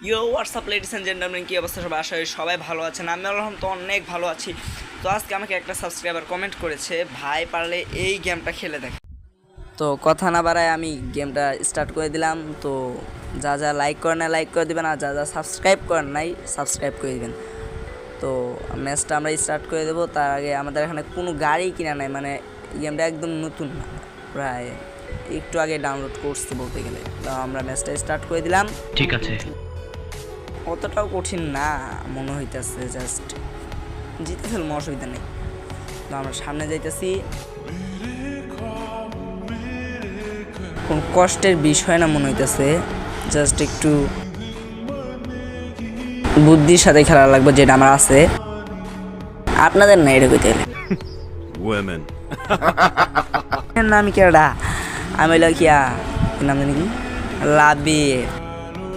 WhatsApp ladies and gentleman, কি অবস্থা সবাই? আশা করি সবাই ভালো আছেন। আমি আলহামদুলিল্লাহ অনেক ভালো আছি। তো আজকে আমাকে একটা সাবস্ক্রাইবার কমেন্ট করেছে, ভাই পারলে এই গেমটা খেলে দেখ। তো কথা না বাড়ায় আমি গেমটা স্টার্ট করে দিলাম। তো যা যা লাইক করেন না লাইক করে দেবেন, আর যা যা সাবস্ক্রাইব করেন নাই সাবস্ক্রাইব করে দেবেন। তো ম্যাচটা আমরা স্টার্ট করে দেবো। তার আগে আমাদের এখানে কোনো গাড়ি কিনা নাই, মানে গেমটা একদম নতুন, প্রায় একটু আগে ডাউনলোড করছি বলতে গেলে। তো আমরা ম্যাচটা স্টার্ট করে দিলাম। ঠিক আছে। অতটাও কঠিন না মনে হইতেছে, জাস্ট জিতে ফেলবো, অসুবিধা নেই। তো আমরা সামনে যাইতেছি, কোন কষ্টের বিষয় না মনে হইতেছে, জাস্ট একটু বুদ্ধির সাথে খেলা লাগবে, যেটা আমার আছে, আপনাদের না। এটা কইতে গেলে নাম কি, আমি হইল কিয়া নাম জানি কি, লাভি।